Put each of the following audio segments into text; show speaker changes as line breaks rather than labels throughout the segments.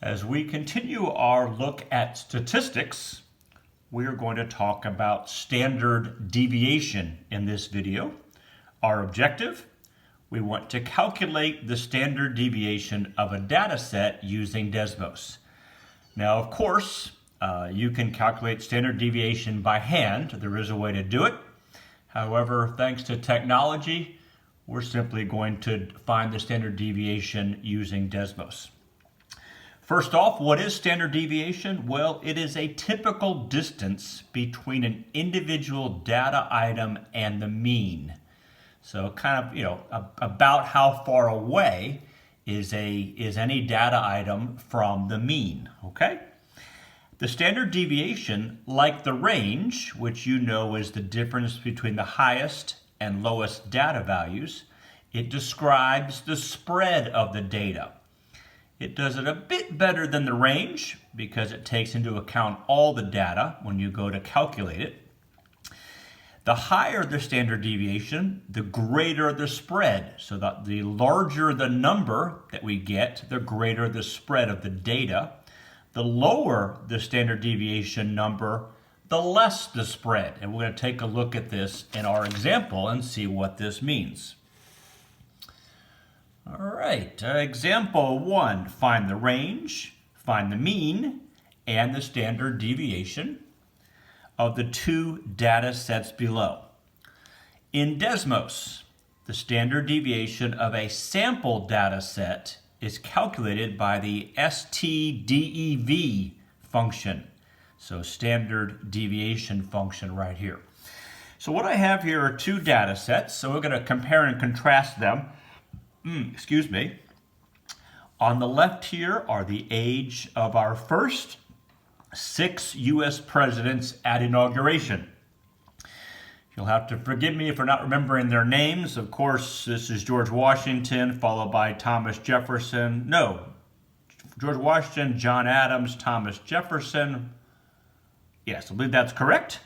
As we continue our look at statistics, we're going to talk about standard deviation in this video. Our objective, we want to calculate the standard deviation of a data set using Desmos. Now, of course, you can calculate standard deviation by hand. There is a way to do it. However, thanks to technology, we're simply going to find the standard deviation using Desmos. First off, what is standard deviation? Well, it is a typical distance between an individual data item and the mean. So kind of, about how far away is any data item from the mean, okay? The standard deviation, like the range, which you know is the difference between the highest and lowest data values, it describes the spread of the data. It does it a bit better than the range because it takes into account all the data when you go to calculate it. The higher the standard deviation, the greater the spread. So that the larger the number that we get, the greater the spread of the data. The lower the standard deviation number, the less the spread. And we're going to take a look at this in our example and see what this means. All right, example 1, find the range, find the mean, and the standard deviation of the two data sets below. In Desmos, the standard deviation of a sample data set is calculated by the STDEV function. So standard deviation function right here. So what I have here are two data sets, so we're going to compare and contrast them. Excuse me. On the left here are the age of our first 6 U.S. presidents at inauguration. You'll have to forgive me if we're not remembering their names. Of course, this is George Washington, followed by Thomas Jefferson. No, George Washington, John Adams, Thomas Jefferson. Yes, I believe that's correct.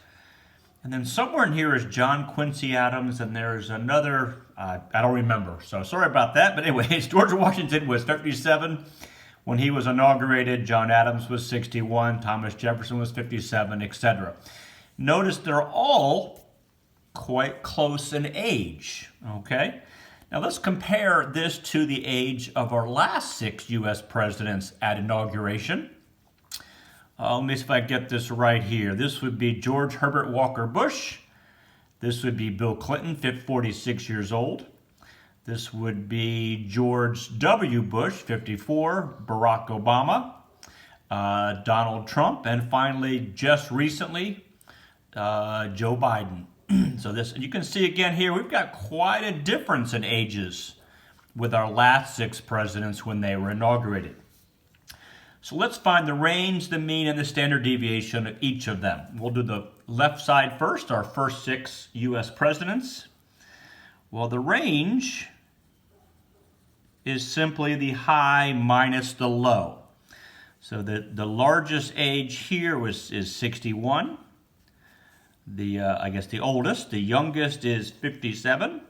And then somewhere in here is John Quincy Adams, and there's another, I don't remember. So sorry about that. But anyways, George Washington was 57 when he was inaugurated. John Adams was 61. Thomas Jefferson was 57, etc. Notice they're all quite close in age, okay? Now let's compare this to the age of our last 6 U.S. presidents at inauguration. Let me see if I get this right here. This would be George Herbert Walker Bush. This would be Bill Clinton, 46 years old. This would be George W. Bush, 54, Barack Obama, Donald Trump, and finally, just recently, Joe Biden. So this, you can see again here, we've got quite a difference in ages with our last 6 presidents when they were inaugurated. So let's find the range, the mean, and the standard deviation of each of them. We'll do the left side first, our first 6 U.S. presidents. Well, the range is simply the high minus the low. So the largest age here is 61. I guess the oldest. The youngest is 57.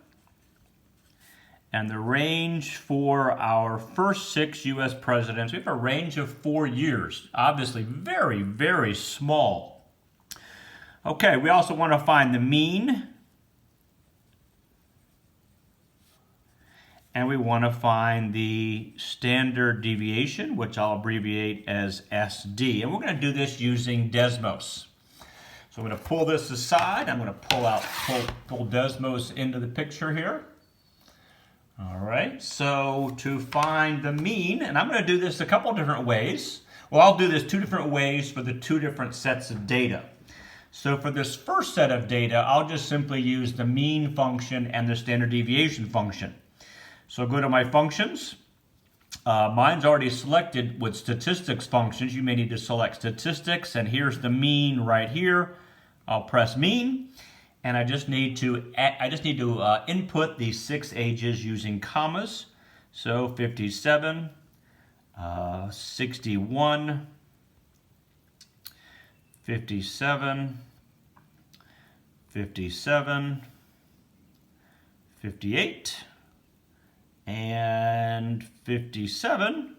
And the range for our first 6 U.S. presidents, we have a range of 4 years. Obviously very, very small. Okay, we also want to find the mean. And we want to find the standard deviation, which I'll abbreviate as SD. And we're going to do this using Desmos. So I'm going to pull this aside. I'm going to pull Desmos into the picture here. All right, so to find the mean, and I'm going to do this a couple different ways. Well, I'll do this 2 different ways for the 2 different sets of data. So for this first set of data, I'll just simply use the mean function and the standard deviation function. So I'll go to my functions. Mine's already selected with statistics functions. You may need to select statistics, and here's the mean right here. I'll press mean. And I just need to input these 6 ages using commas. So 57, 61, 57, 57, 58, and 57.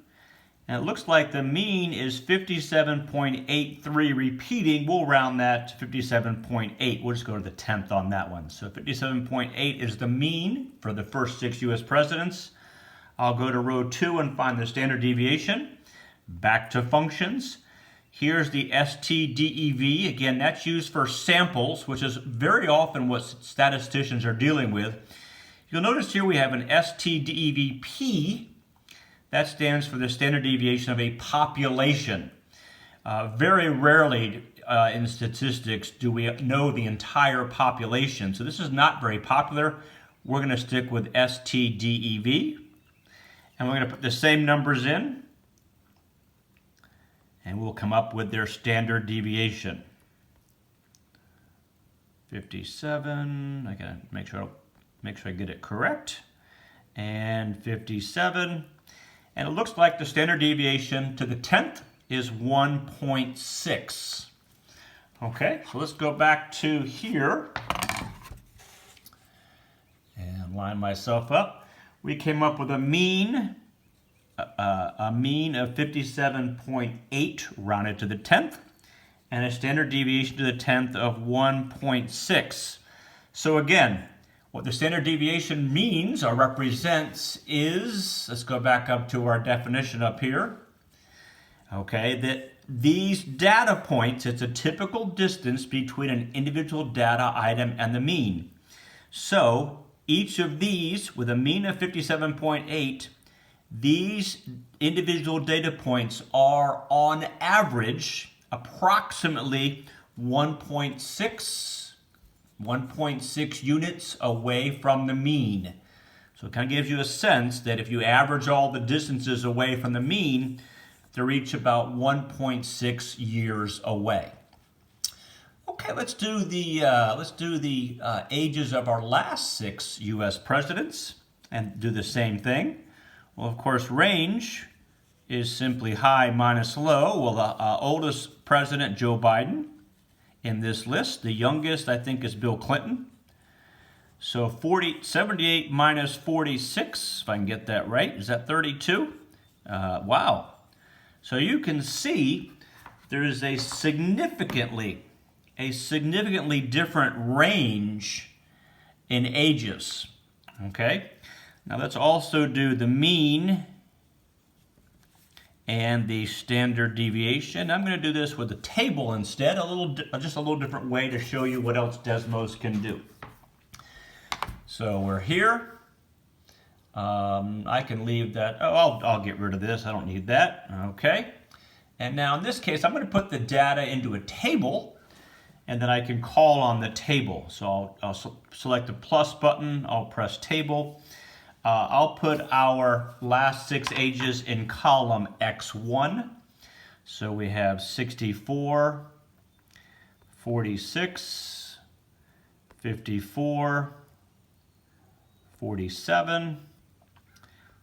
And it looks like the mean is 57.83 repeating. We'll round that to 57.8. We'll just go to the 10th on that one. So 57.8 is the mean for the first 6 U.S. presidents. I'll go to row 2 and find the standard deviation. Back to functions. Here's the STDEV. Again, that's used for samples, which is very often what statisticians are dealing with. You'll notice here we have an STDEVP. That stands for the standard deviation of a population. Very rarely in statistics do we know the entire population. So this is not very popular. We're going to stick with STDEV. And we're going to put the same numbers in. And we'll come up with their standard deviation. 57. I got to make sure I get it correct. And 57. And it looks like the standard deviation to the 10th is 1.6. Okay, so let's go back to here and line myself up. We came up with a mean of 57.8 rounded to the 10th and a standard deviation to the 10th of 1.6. So again, what the standard deviation means or represents is, let's go back up to our definition up here, okay, that these data points, it's a typical distance between an individual data item and the mean. So each of these, with a mean of 57.8, these individual data points are on average approximately 1.6 units away from the mean. So it kind of gives you a sense that if you average all the distances away from the mean, they're each about 1.6 years away. Okay, let's do the ages of our last 6 U.S. presidents and do the same thing. Well, of course, range is simply high minus low. Well, the oldest president, Joe Biden, in this list. The youngest, I think, is Bill Clinton. So 78 minus 46, if I can get that right. Is that 32? Wow. So you can see there is a significantly different range in ages. Okay? Now let's also do the mean and the standard deviation. I'm going to do this with a table instead, just a little different way to show you what else Desmos can do. So we're here. I can leave that. Oh, I'll get rid of this. I don't need that. Okay. And now in this case, I'm going to put the data into a table, and then I can call on the table. So I'll select the plus button. I'll press table. I'll put our last 6 ages in column X1. So we have 64, 46, 54, 47,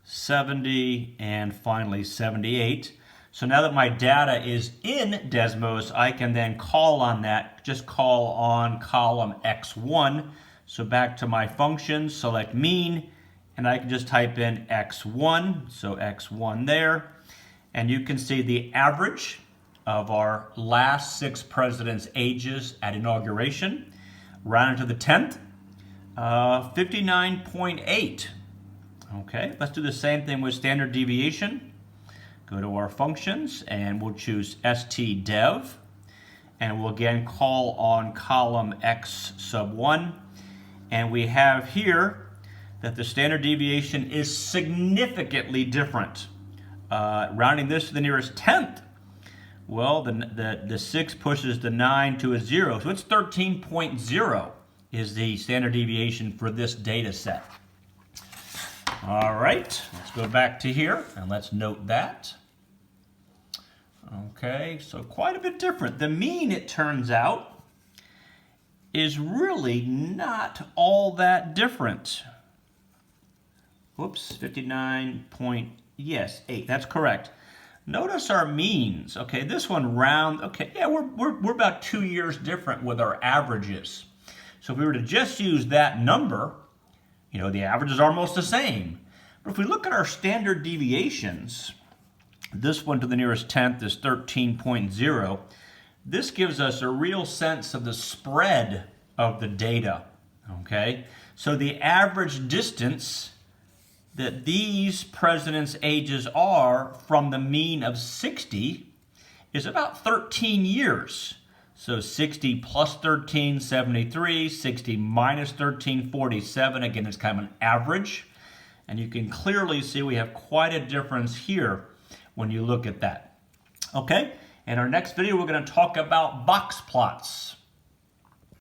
70, and finally 78. So now that my data is in Desmos, I can then call on that, just call on column X1. So back to my functions, select mean, and I can just type in X1, so X1 there. And you can see the average of our last 6 presidents' ages at inauguration, rounded to the 10th, 59.8. Okay, let's do the same thing with standard deviation. Go to our functions, and we'll choose stdev. And we'll again call on column X sub 1. And we have here that the standard deviation is significantly different. Rounding this to the nearest 10th, well, the 6 pushes the 9 to a 0, so it's 13.0 is the standard deviation for this data set. All right, let's go back to here, and let's note that. Okay, so quite a bit different. The mean, it turns out, is really not all that different. Whoops, 8. That's correct. Notice our means. Okay, this one round. Okay, yeah, we're about 2 years different with our averages. So if we were to just use that number, the averages are almost the same. But if we look at our standard deviations, This one to the nearest tenth is 13.0. This gives us a real sense of the spread of the data, okay? So the average distance that these presidents' ages are from the mean of 60 is about 13 years. So 60 plus 13, 73, 60 minus 13, 47. Again, it's kind of an average. And you can clearly see we have quite a difference here when you look at that. Okay, in our next video, we're going to talk about box plots.